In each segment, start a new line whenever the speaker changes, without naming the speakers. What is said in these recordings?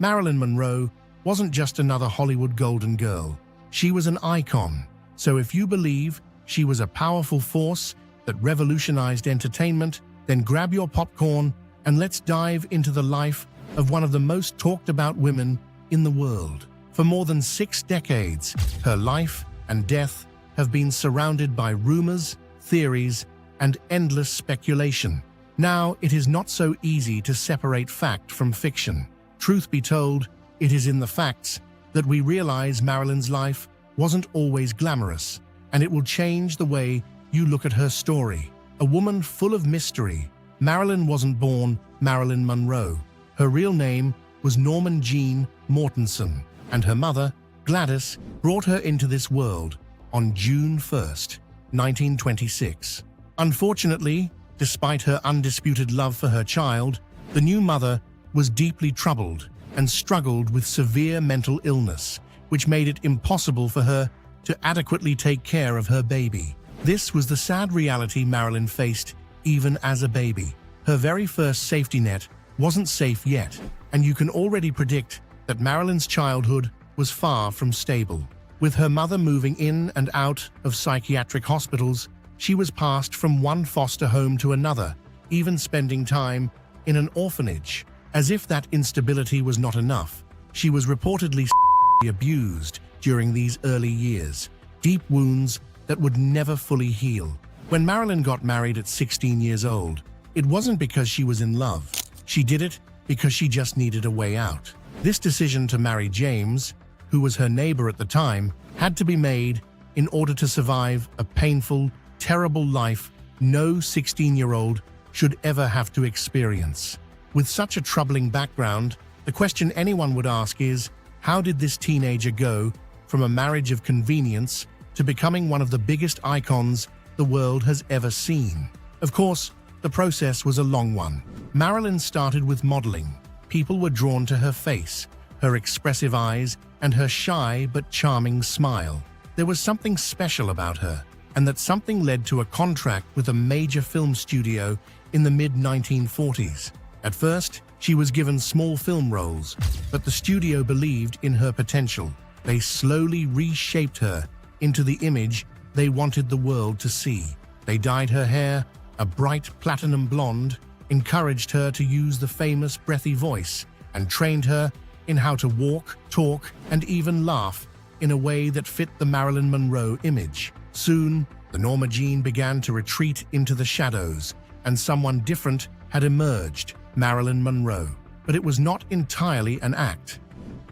Marilyn Monroe wasn't just another Hollywood golden girl. She was an icon. So if you believe she was a powerful force that revolutionized entertainment, then grab your popcorn and let's dive into the life of one of the most talked about women in the world. For more than 6 decades, her life and death have been surrounded by rumors, theories, and endless speculation. Now, it is not so easy to separate fact from fiction. Truth be told, it is in the facts that we realize Marilyn's life wasn't always glamorous, and it will change the way you look at her story. A woman full of mystery, Marilyn wasn't born Marilyn Monroe. Her real name was Norman Jean Mortensen, and her mother, Gladys, brought her into this world on June 1st, 1926. Unfortunately, despite her undisputed love for her child, the new mother was deeply troubled and struggled with severe mental illness, which made it impossible for her to adequately take care of her baby. This was the sad reality Marilyn faced even as a baby. Her very first safety net wasn't safe yet, and you can already predict that Marilyn's childhood was far from stable. With her mother moving in and out of psychiatric hospitals, she was passed from one foster home to another, even spending time in an orphanage. As if that instability was not enough, she was reportedly abused during these early years, deep wounds that would never fully heal. When Marilyn got married at 16 years old, it wasn't because she was in love. She did it because she just needed a way out. This decision to marry James, who was her neighbor at the time, had to be made in order to survive a painful, terrible life no 16-year-old should ever have to experience. With such a troubling background, the question anyone would ask is, how did this teenager go from a marriage of convenience to becoming one of the biggest icons the world has ever seen? Of course, the process was a long one. Marilyn started with modeling. People were drawn to her face, her expressive eyes, and her shy but charming smile. There was something special about her, and that something led to a contract with a major film studio in the mid-1940s. At first, she was given small film roles, but the studio believed in her potential. They slowly reshaped her into the image they wanted the world to see. They dyed her hair a bright platinum blonde, encouraged her to use the famous breathy voice, and trained her in how to walk, talk, and even laugh in a way that fit the Marilyn Monroe image. Soon, the Norma Jean began to retreat into the shadows, and someone different had emerged, Marilyn Monroe. But it was not entirely an act.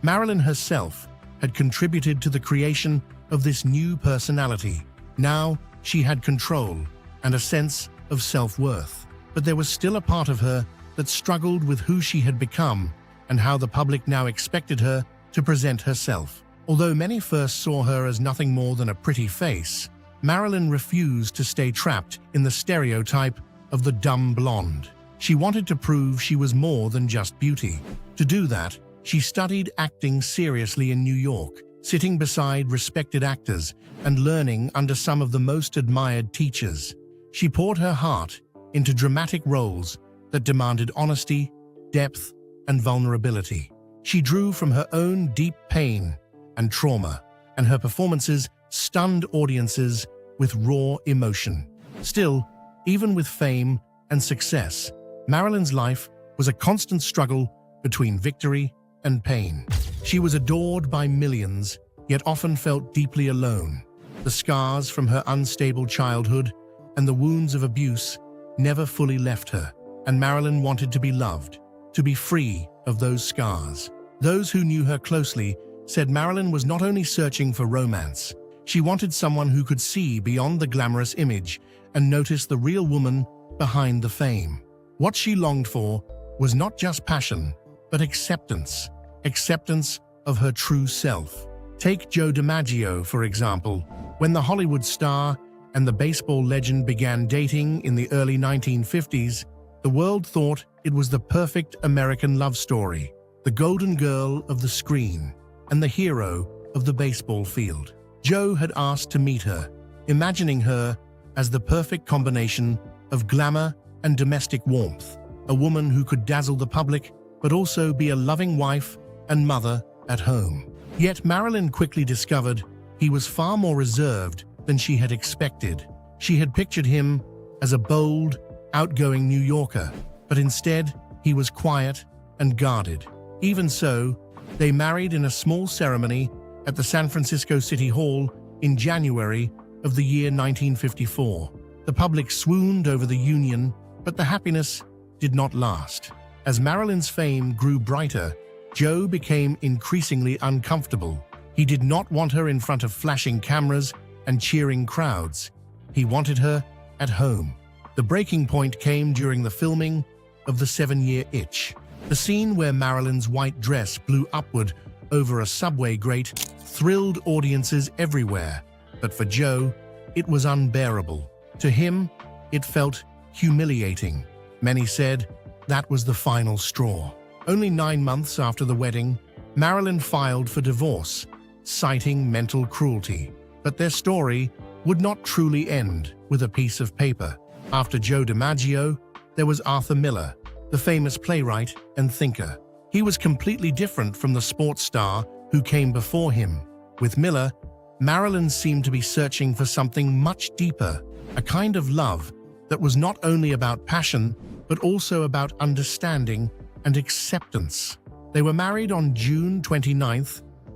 Marilyn herself had contributed to the creation of this new personality. Now, she had control and a sense of self-worth. But there was still a part of her that struggled with who she had become and how the public now expected her to present herself. Although many first saw her as nothing more than a pretty face, Marilyn refused to stay trapped in the stereotype of the dumb blonde. She wanted to prove she was more than just beauty. To do that, she studied acting seriously in New York, sitting beside respected actors and learning under some of the most admired teachers. She poured her heart into dramatic roles that demanded honesty, depth, and vulnerability. She drew from her own deep pain and trauma, and her performances stunned audiences with raw emotion. Still, even with fame and success, Marilyn's life was a constant struggle between victory and pain. She was adored by millions, yet often felt deeply alone. The scars from her unstable childhood and the wounds of abuse never fully left her, and Marilyn wanted to be loved, to be free of those scars. Those who knew her closely said Marilyn was not only searching for romance, she wanted someone who could see beyond the glamorous image and notice the real woman behind the fame. What she longed for was not just passion, but acceptance. Acceptance of her true self. Take Joe DiMaggio, for example. When the Hollywood star and the baseball legend began dating in the early 1950s, the world thought it was the perfect American love story, the golden girl of the screen and the hero of the baseball field. Joe had asked to meet her, imagining her as the perfect combination of glamour and domestic warmth, a woman who could dazzle the public but also be a loving wife and mother at home. Yet Marilyn quickly discovered he was far more reserved than she had expected. She had pictured him as a bold, outgoing New Yorker, but instead he was quiet and guarded. Even so, they married in a small ceremony at the San Francisco City Hall in January of the year 1954. The public swooned over the union, but the happiness did not last. As Marilyn's fame grew brighter, Joe became increasingly uncomfortable. He did not want her in front of flashing cameras and cheering crowds. He wanted her at home. The breaking point came during the filming of The 7-Year Itch. The scene where Marilyn's white dress blew upward over a subway grate thrilled audiences everywhere, but for Joe, it was unbearable. To him, it felt humiliating. Many said that was the final straw. Only 9 months after the wedding, Marilyn filed for divorce, citing mental cruelty. But their story would not truly end with a piece of paper. After Joe DiMaggio, there was Arthur Miller, the famous playwright and thinker. He was completely different from the sports star who came before him. With Miller, Marilyn seemed to be searching for something much deeper, a kind of love that was not only about passion, but also about understanding and acceptance. They were married on June 29,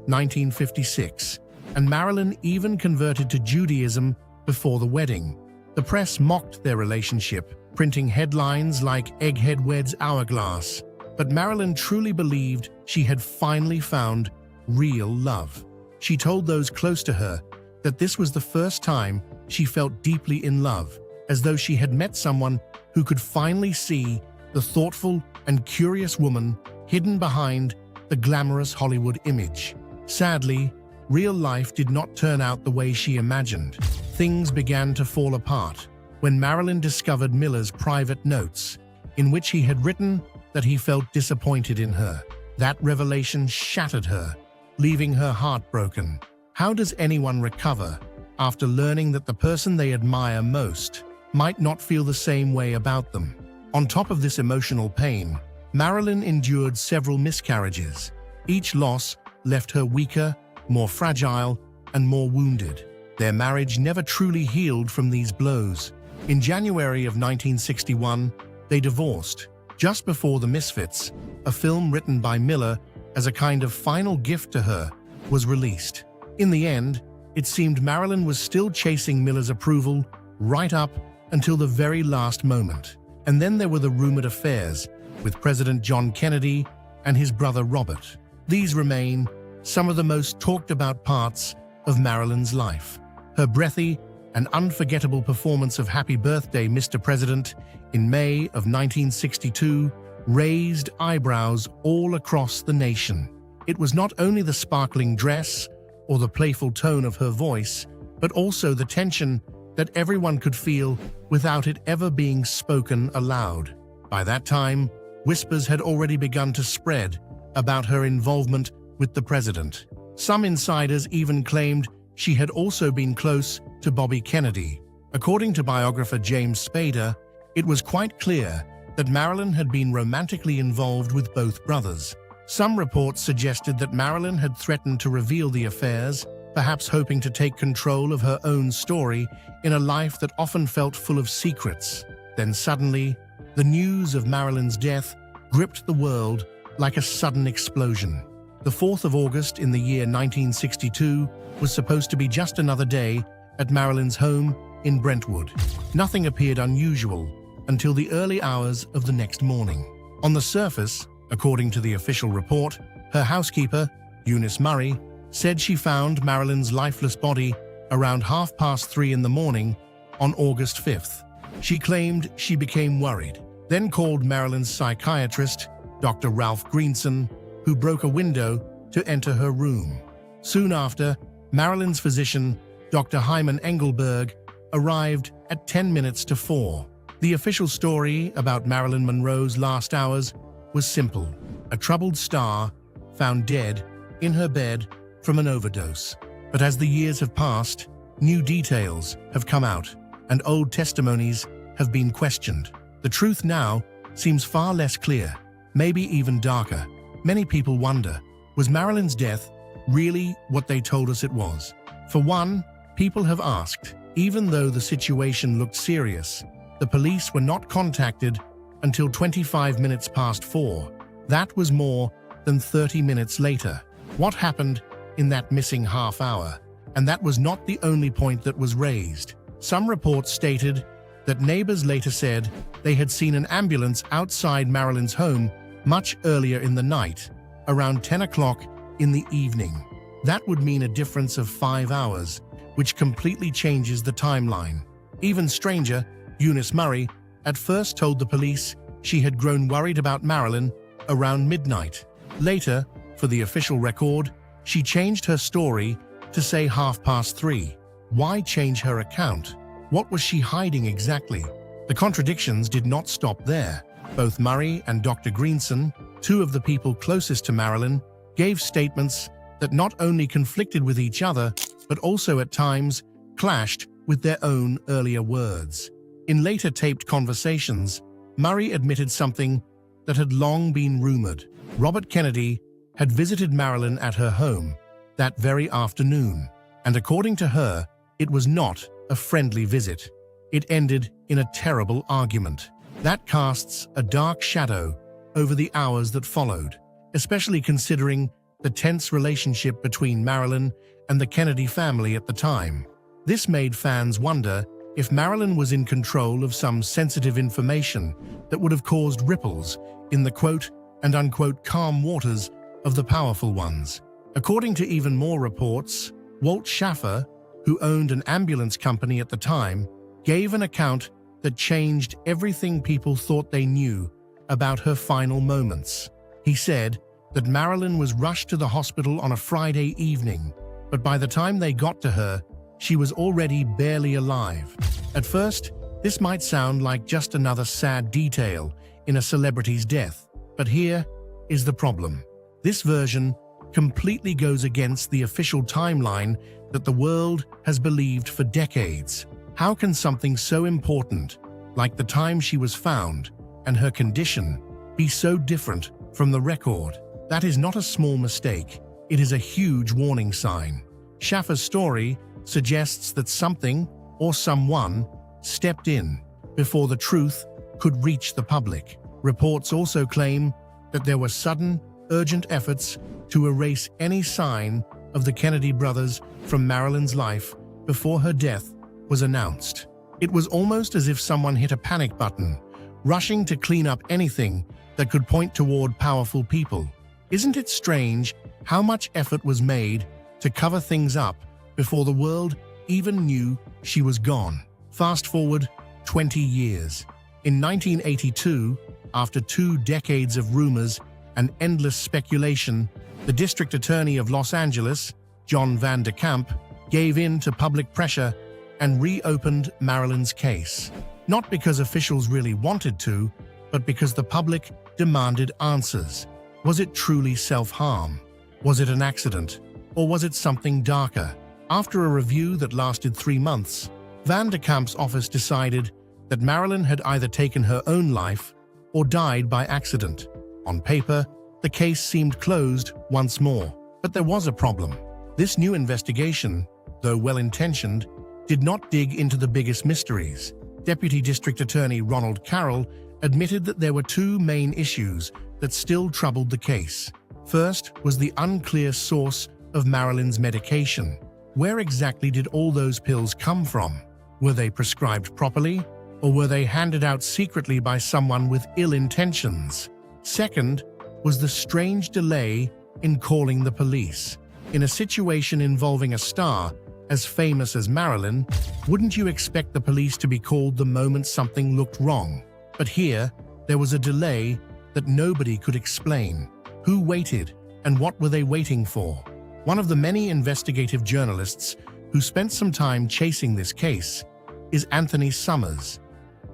1956, and Marilyn even converted to Judaism before the wedding. The press mocked their relationship, printing headlines like "Egghead Weds Hourglass." But Marilyn truly believed she had finally found real love. She told those close to her that this was the first time she felt deeply in love, as though she had met someone who could finally see the thoughtful and curious woman hidden behind the glamorous Hollywood image. Sadly, real life did not turn out the way she imagined. Things began to fall apart when Marilyn discovered Miller's private notes, in which he had written that he felt disappointed in her. That revelation shattered her, leaving her heartbroken. How does anyone recover after learning that the person they admire most might not feel the same way about them? On top of this emotional pain, Marilyn endured several miscarriages. Each loss left her weaker, more fragile, and more wounded. Their marriage never truly healed from these blows. In January of 1961, they divorced. Just before The Misfits, a film written by Miller as a kind of final gift to her, was released. In the end, it seemed Marilyn was still chasing Miller's approval right up until the very last moment. And then there were the rumored affairs with President John Kennedy and his brother Robert. These remain some of the most talked about parts of Marilyn's life. Her breathy and unforgettable performance of Happy Birthday, Mr. President in May of 1962 raised eyebrows all across the nation. It was not only the sparkling dress or the playful tone of her voice, but also the tension that everyone could feel without it ever being spoken aloud. By that time, whispers had already begun to spread about her involvement with the president. Some insiders even claimed she had also been close to Bobby Kennedy. According to biographer James Spader, it was quite clear that Marilyn had been romantically involved with both brothers. Some reports suggested that Marilyn had threatened to reveal the affairs, perhaps hoping to take control of her own story in a life that often felt full of secrets. Then suddenly, the news of Marilyn's death gripped the world like a sudden explosion. The 4th of August in the year 1962 was supposed to be just another day at Marilyn's home in Brentwood. Nothing appeared unusual until the early hours of the next morning. On the surface, according to the official report, her housekeeper, Eunice Murray, said she found Marilyn's lifeless body around 3:30 in the morning on August 5th. She claimed she became worried, then called Marilyn's psychiatrist, Dr. Ralph Greenson, who broke a window to enter her room. Soon after, Marilyn's physician, Dr. Hyman Engelberg, arrived at 10 minutes to 4. The official story about Marilyn Monroe's last hours was simple: a troubled star found dead in her bed from an overdose. But as the years have passed, new details have come out, and old testimonies have been questioned. The truth now seems far less clear, maybe even darker. Many people wonder, Was Marilyn's death really what they told us it was? For one, people have asked, even though the situation looked serious, the police were not contacted until 25 minutes past 4. That was more than 30 minutes later. What happened in that missing half hour? And that was not the only point that was raised. Some reports stated that neighbors later said they had seen an ambulance outside Marilyn's home much earlier in the night, around 10 o'clock in the evening. That would mean a difference of 5 hours, which completely changes the timeline. Even stranger, Eunice Murray at first told the police she had grown worried about Marilyn around midnight. Later, for the official record, she changed her story to say 3:30. Why change her account? What was she hiding exactly? The contradictions did not stop there. Both Murray and Dr. Greenson, two of the people closest to Marilyn, gave statements that not only conflicted with each other, but also at times clashed with their own earlier words. In later taped conversations, Murray admitted something that had long been rumored. Robert Kennedy had visited Marilyn at her home that very afternoon, and according to her, it was not a friendly visit. It ended in a terrible argument. That casts a dark shadow over the hours that followed, especially considering the tense relationship between Marilyn and the Kennedy family at the time. This made fans wonder if Marilyn was in control of some sensitive information that would have caused ripples in the quote and unquote calm waters of the powerful ones. According to even more reports, Walt Schaffer, who owned an ambulance company at the time, gave an account that changed everything people thought they knew about her final moments. He said that Marilyn was rushed to the hospital on a Friday evening, but by the time they got to her, she was already barely alive. At first, this might sound like just another sad detail in a celebrity's death, but here is the problem. This version completely goes against the official timeline that the world has believed for decades. How can something so important, like the time she was found and her condition, be so different from the record? That is not a small mistake. It is a huge warning sign. Schaffer's story suggests that something or someone stepped in before the truth could reach the public. Reports also claim that there were sudden, urgent efforts to erase any sign of the Kennedy brothers from Marilyn's life before her death was announced. It was almost as if someone hit a panic button, rushing to clean up anything that could point toward powerful people. Isn't it strange how much effort was made to cover things up before the world even knew she was gone? Fast forward 20 years. In 1982, after 2 decades of rumors and endless speculation, the District Attorney of Los Angeles, John Van de Kamp, gave in to public pressure and reopened Marilyn's case. Not because officials really wanted to, but because the public demanded answers. Was it truly self-harm? Was it an accident? Or was it something darker? After a review that lasted 3 months, Van de Kamp's office decided that Marilyn had either taken her own life or died by accident. On paper, the case seemed closed once more. But there was a problem. This new investigation, though well-intentioned, did not dig into the biggest mysteries. Deputy District Attorney Ronald Carroll admitted that there were 2 main issues that still troubled the case. First was the unclear source of Marilyn's medication. Where exactly did all those pills come from? Were they prescribed properly, or were they handed out secretly by someone with ill intentions? Second was the strange delay in calling the police. In a situation involving a star as famous as Marilyn, wouldn't you expect the police to be called the moment something looked wrong? But here, there was a delay that nobody could explain. Who waited, and what were they waiting for? One of the many investigative journalists who spent some time chasing this case is Anthony Summers.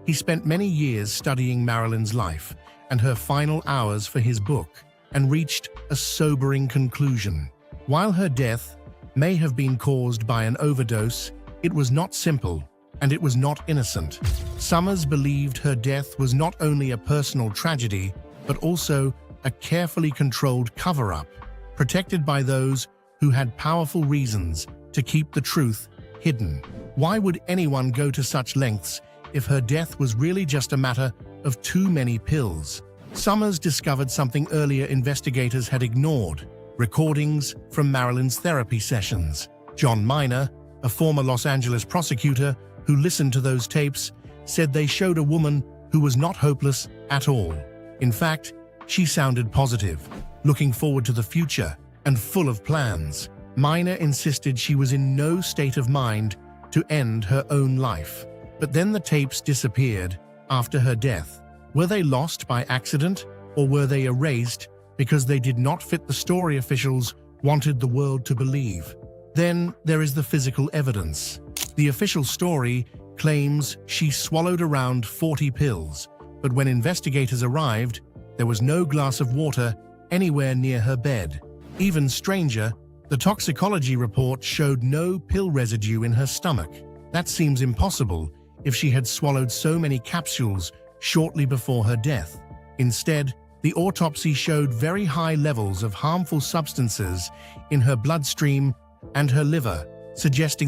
He spent many years studying Marilyn's life and her final hours for his book, and reached a sobering conclusion. While her death may have been caused by an overdose, it was not simple, and it was not innocent. Summers believed her death was not only a personal tragedy, but also a carefully controlled cover-up, protected by those who had powerful reasons to keep the truth hidden. Why would anyone go to such lengths if her death was really just a matter of too many pills? Summers discovered something earlier investigators had ignored: recordings from Marilyn's therapy sessions. John Miner, a former Los Angeles prosecutor who listened to those tapes, said they showed a woman who was not hopeless at all. In fact, she sounded positive, looking forward to the future and full of plans. Miner insisted she was in no state of mind to end her own life. But then the tapes disappeared after her death. Were they lost by accident, or were they erased because they did not fit the story officials wanted the world to believe? Then there is the physical evidence. The official story claims she swallowed around 40 pills, but when investigators arrived, there was no glass of water anywhere near her bed. Even stranger, the toxicology report showed no pill residue in her stomach. That seems impossible if she had swallowed so many capsules shortly before her death. Instead, the autopsy showed very high levels of harmful substances in her bloodstream and her liver, suggesting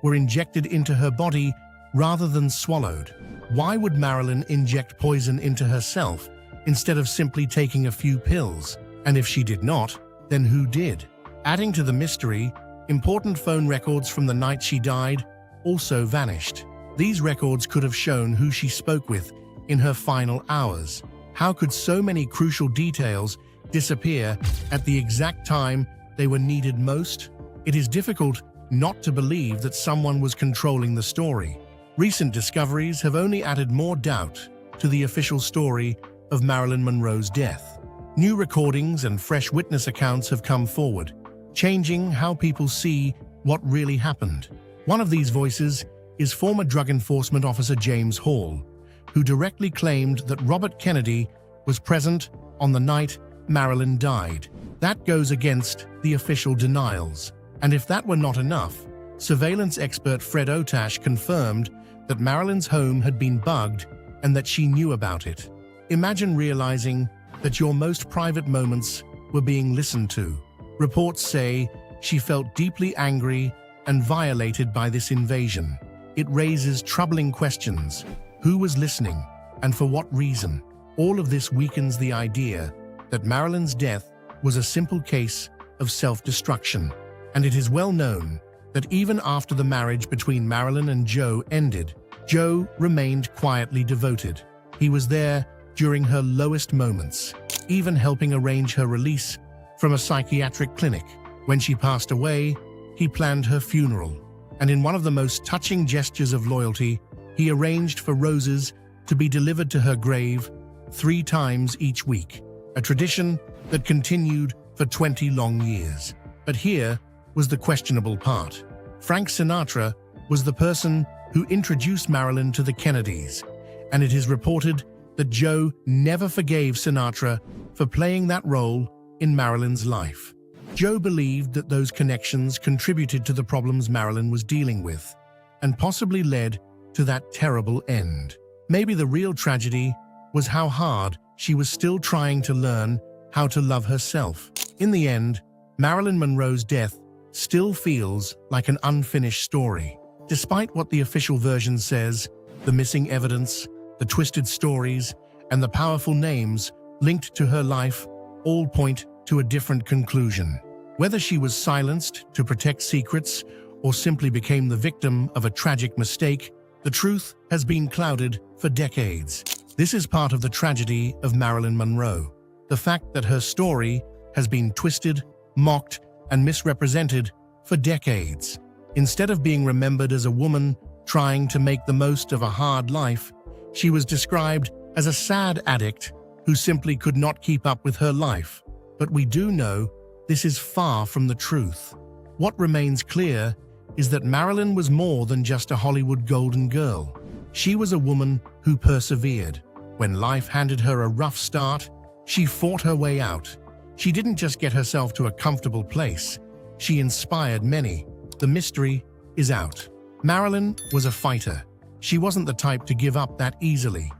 were injected into her body rather than swallowed. Why would Marilyn inject poison into herself instead of simply taking a few pills? And if she did not, then who did? Adding to the mystery, important phone records from the night she died also vanished. These records could have shown who she spoke with in her final hours. How could so many crucial details disappear at the exact time they were needed most? It is difficult not to believe that someone was controlling the story. Recent discoveries have only added more doubt to the official story of Marilyn Monroe's death. New recordings and fresh witness accounts have come forward, changing how people see what really happened. One of these voices is former Drug Enforcement Officer James Hall, who directly claimed that Robert Kennedy was present on the night Marilyn died. That goes against the official denials. And if that were not enough, surveillance expert Fred Otash confirmed that Marilyn's home had been bugged and that she knew about it. Imagine realizing that your most private moments were being listened to. Reports say she felt deeply angry and violated by this invasion. It raises troubling questions. Who was listening, and for what reason? All of this weakens the idea that Marilyn's death was a simple case of self-destruction. And it is well known that even after the marriage between Marilyn and Joe ended, Joe remained quietly devoted. He was there during her lowest moments, even helping arrange her release from a psychiatric clinic. When she passed away, he planned her funeral, and in one of the most touching gestures of loyalty, he arranged for roses to be delivered to her grave 3 times each week, a tradition that continued for 20 long years. But here was the questionable part. Frank Sinatra was the person who introduced Marilyn to the Kennedys, and it is reported that Joe never forgave Sinatra for playing that role in Marilyn's life. Joe believed that those connections contributed to the problems Marilyn was dealing with, and possibly led to that terrible end. Maybe the real tragedy was how hard she was still trying to learn how to love herself. In the end, Marilyn Monroe's death still feels like an unfinished story. Despite what the official version says, the missing evidence, the twisted stories, and the powerful names linked to her life all point to a different conclusion. Whether she was silenced to protect secrets or simply became the victim of a tragic mistake, the truth has been clouded for decades. This is part of the tragedy of Marilyn Monroe, the fact that her story has been twisted, mocked, and misrepresented for decades. Instead of being remembered as a woman trying to make the most of a hard life, she was described as a sad addict who simply could not keep up with her life. But we do know this is far from the truth. What remains clear is that Marilyn was more than just a Hollywood golden girl. She was a woman who persevered. When life handed her a rough start, she fought her way out. She didn't just get herself to a comfortable place. She inspired many. The mystery is out. Marilyn was a fighter. She wasn't the type to give up that easily.